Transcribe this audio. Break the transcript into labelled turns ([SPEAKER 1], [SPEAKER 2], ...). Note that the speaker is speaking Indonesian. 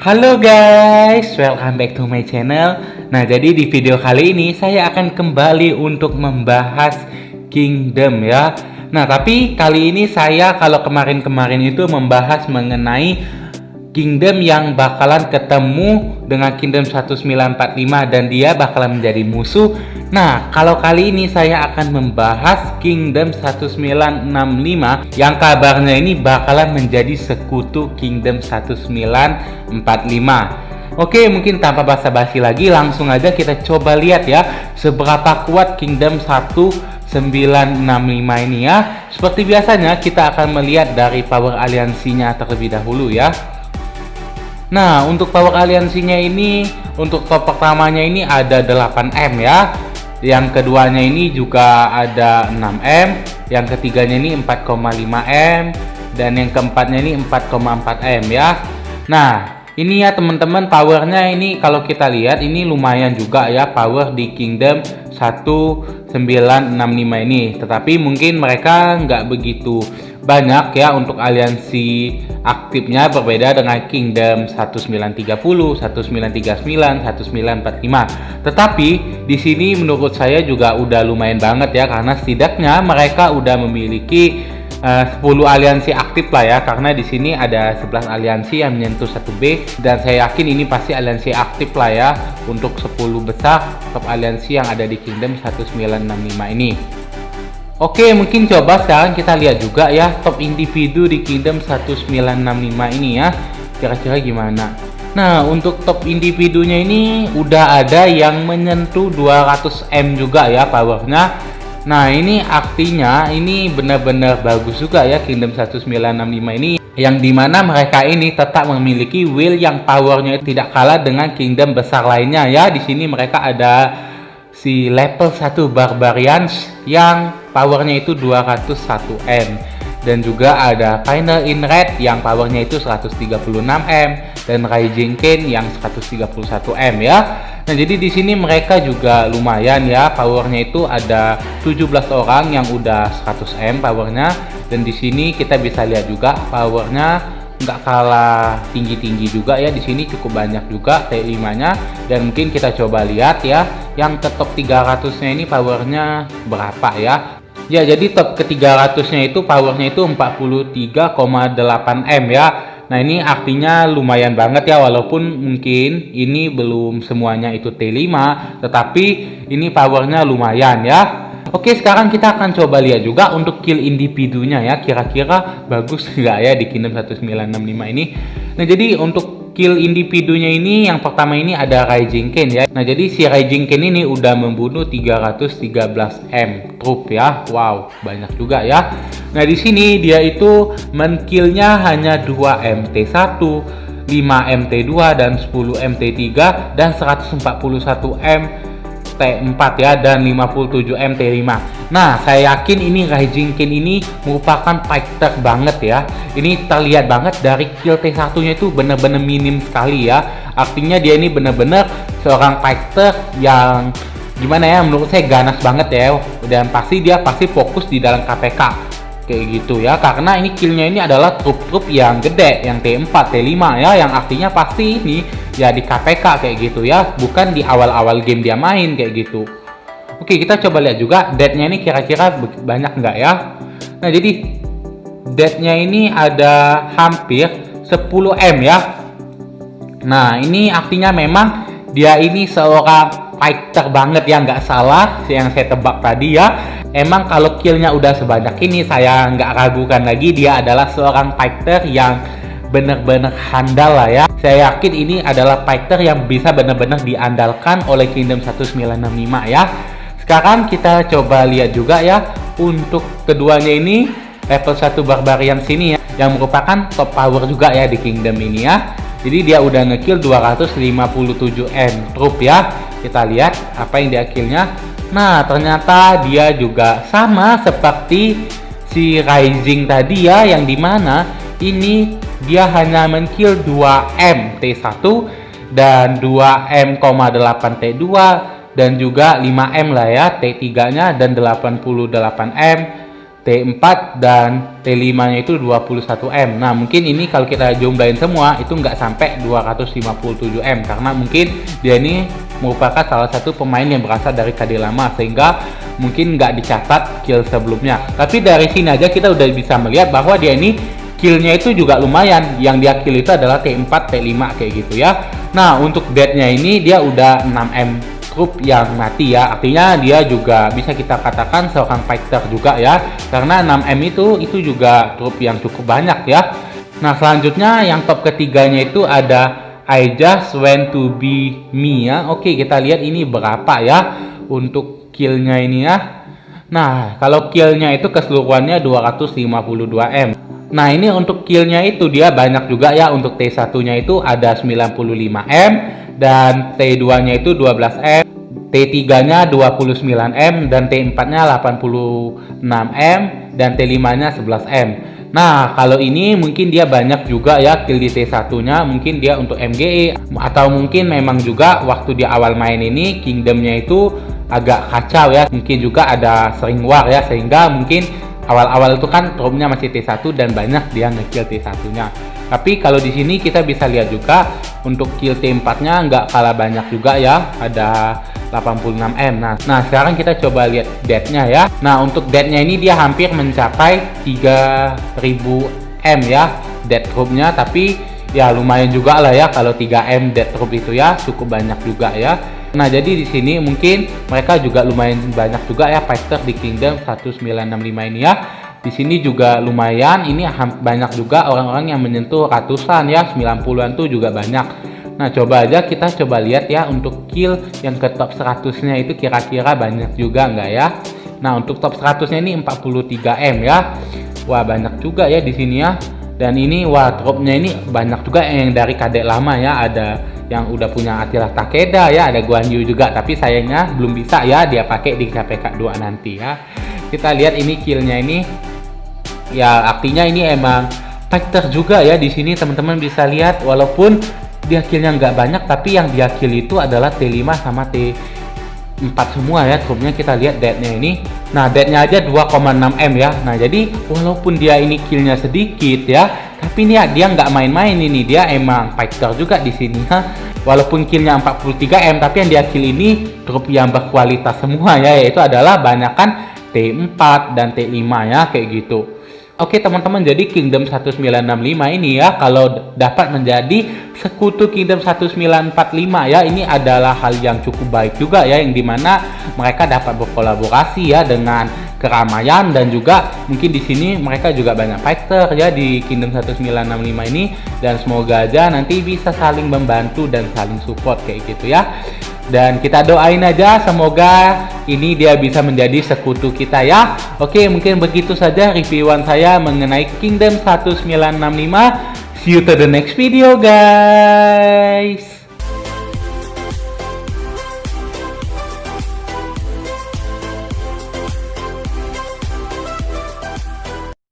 [SPEAKER 1] Halo guys, welcome back to my channel. Nah, jadi di video kali ini saya akan kembali untuk membahas Kingdom ya. Nah, tapi kali ini saya kalau kemarin-kemarin itu membahas mengenai Kingdom yang bakalan ketemu dengan Kingdom 1945 dan dia bakalan menjadi musuh. Nah, kalau kali ini saya akan membahas Kingdom 1965 yang kabarnya ini bakalan menjadi sekutu Kingdom 1945. Oke, mungkin tanpa basa-basi lagi langsung aja kita coba lihat ya seberapa kuat Kingdom 1965 ini ya. Seperti biasanya kita akan melihat dari power aliansinya terlebih dahulu ya. Nah, untuk power aliansinya ini, untuk top pertamanya ini ada 8M ya. Yang keduanya ini juga ada 6M. Yang ketiganya ini 4,5M. Dan yang keempatnya ini 4,4M ya. Nah, ini ya teman-teman, powernya ini kalau kita lihat ini lumayan juga ya power di Kingdom 1965 ini. Tetapi mungkin mereka nggak begitu banyak ya untuk aliansi aktifnya, berbeda dengan Kingdom 1930, 1939, 1945. Tetapi di sini menurut saya juga udah lumayan banget ya, karena setidaknya mereka udah memiliki 10 aliansi aktif lah ya, karena di sini ada 11 aliansi yang menyentuh 1B dan saya yakin ini pasti aliansi aktif lah ya untuk 10 besar top aliansi yang ada di Kingdom 1965 ini. Oke, mungkin coba sekarang kita lihat juga ya top individu di Kingdom 1965 ini ya, kira-kira gimana. Nah, untuk top individunya ini udah ada yang menyentuh 200M juga ya powernya. Nah, ini artinya ini benar-benar bagus juga ya Kingdom 1965 ini, yang dimana mereka ini tetap memiliki will yang powernya tidak kalah dengan Kingdom besar lainnya ya. Di sini mereka ada si level 1 Barbarians yang powernya itu 201M, dan juga ada Final in Red yang powernya itu 136M dan Rising King yang 131M ya. Nah, jadi di sini mereka juga lumayan ya powernya itu ada 17 orang yang udah 100M powernya, dan di sini kita bisa lihat juga powernya nggak kalah tinggi-tinggi juga ya. Di sini cukup banyak juga T5-nya, dan mungkin kita coba lihat ya yang ke top 300-nya ini powernya berapa ya. Ya, jadi top ke 300-nya itu powernya itu 43,8M ya. Nah, ini artinya lumayan banget ya, walaupun mungkin ini belum semuanya itu T5, tetapi ini powernya lumayan ya. Oke, sekarang kita akan coba lihat juga untuk kill individunya ya, kira-kira bagus nggak ya di Kingdom 1965 ini. Nah, jadi untuk kill individunya ini yang pertama ini ada Rising King ya. Nah, jadi si Rising King ini udah membunuh 313M troop ya. Wow, banyak juga ya. Nah, di sini dia itu menkillnya hanya 2MT1, 5MT2 dan 10MT3 dan 141M T4 ya, dan 57M T5. Nah, saya yakin ini Rising King ini merupakan fighter banget ya. Ini terlihat banget dari kill T1 nya itu benar-benar minim sekali ya. Artinya dia ini benar-benar seorang fighter yang gimana ya, menurut saya ganas banget ya, dan dia pasti fokus di dalam KPK kayak gitu ya, karena ini killnya ini adalah trup-trup yang gede, yang T4, T5 ya, yang artinya pasti ini ya di KPK kayak gitu ya, bukan di awal-awal game dia main kayak gitu. Oke, kita coba lihat juga death-nya ini kira-kira banyak nggak ya. Nah, jadi death-nya ini ada hampir 10M ya. Nah, ini artinya memang dia ini seorang fighter banget ya, nggak salah yang saya tebak tadi ya. Emang kalau killnya udah sebanyak ini, saya nggak ragukan lagi dia adalah seorang fighter yang benar-benar handal lah ya. Saya yakin ini adalah fighter yang bisa benar-benar diandalkan oleh Kingdom 1965 ya. Sekarang kita coba lihat juga ya untuk keduanya ini level 1 Barbarian sini ya, yang merupakan top power juga ya di Kingdom ini ya. Jadi dia udah ngekill 257M troop ya. Kita lihat apa yang dia killnya. Nah, ternyata dia juga sama seperti si Rising tadi ya, yang dimana ini dia hanya menkill 2M T1 dan 2M,8 T2 dan juga 5M lah ya T3 nya, dan 88M T4 dan T5-nya itu 21M. Nah, mungkin ini kalau kita jumlahin semua itu nggak sampai 257M karena mungkin dia ini merupakan salah satu pemain yang berasal dari KD lama sehingga mungkin nggak dicatat kill sebelumnya. Tapi dari sini aja kita udah bisa melihat bahwa dia ini killnya itu juga lumayan. Yang dia kill itu adalah T4, T5 kayak gitu ya. Nah, untuk death-nya ini dia udah 6M trup yang mati ya, artinya dia juga bisa kita katakan seorang fighter juga ya, karena 6M itu juga trup yang cukup banyak ya. Nah, selanjutnya yang top ketiganya itu ada I Just Want To Be Me ya. Oke, kita lihat ini berapa ya untuk killnya ini ya. Nah, kalau killnya itu keseluruhannya 252M. Nah, ini untuk killnya itu dia banyak juga ya. Untuk T1-nya itu ada 95M dan T2-nya itu 12M, T3-nya 29M dan T4-nya 86M dan T5-nya 11M. Nah, kalau ini mungkin dia banyak juga ya kill di T1-nya, mungkin dia untuk MGE atau mungkin memang juga waktu di awal main ini Kingdom-nya itu agak kacau ya. Mungkin juga ada sering war ya, sehingga mungkin awal-awal itu kan trupnya masih T1 dan banyak dia ngekill T1-nya. Tapi kalau di sini kita bisa lihat juga untuk kill T4-nya nggak kalah banyak juga ya, ada 86M. Nah, sekarang kita coba lihat death-nya ya. Nah, untuk death-nya ini dia hampir mencapai 3000M ya death troop-nya, tapi ya lumayan juga lah ya kalau 3M death troop itu ya, cukup banyak juga ya. Nah, jadi di sini mungkin mereka juga lumayan banyak juga ya fighter di Kingdom 1965 ini ya. Di sini juga lumayan, ini banyak juga orang-orang yang menyentuh ratusan ya, 90-an tuh juga banyak. Nah, coba aja kita coba lihat ya untuk kill yang ke top 100-nya itu kira-kira banyak juga nggak ya. Nah, untuk top 100-nya ini 43M ya. Wah, banyak juga ya di sini ya. Dan ini wah dropnya ini banyak juga yang dari kadek lama ya, ada yang udah punya Attila Takeda ya, ada Guan Yu juga, tapi sayangnya belum bisa ya dia pakai di KPK 2 nanti ya. Kita lihat ini killnya ini ya, artinya ini emang fighter juga ya. Di sini teman-teman bisa lihat walaupun dia killnya nggak banyak, tapi yang dia kill itu adalah T5 sama T4 semua ya trupnya. Kita lihat death-nya ini. Nah, death-nya aja 2,6M ya. Nah, jadi walaupun dia ini killnya sedikit ya, tapi ini dia nggak main-main ini, dia emang fighter juga di sini ha. Walaupun killnya 43M, tapi yang dia kill ini trup yang berkualitas semua ya, yaitu adalah banyakan T4 dan T5 ya, kayak gitu. Oke teman-teman, jadi Kingdom 1965 ini ya, kalau dapat menjadi sekutu Kingdom 1945 ya, ini adalah hal yang cukup baik juga ya, yang dimana mereka dapat berkolaborasi ya dengan keramaian, dan juga mungkin di sini mereka juga banyak fighter ya di Kingdom 1965 ini, dan semoga aja nanti bisa saling membantu dan saling support kayak gitu ya. Dan kita doain aja semoga ini dia bisa menjadi sekutu kita ya. Oke, mungkin begitu saja reviewan saya mengenai Kingdom 1965. See you to the next video guys.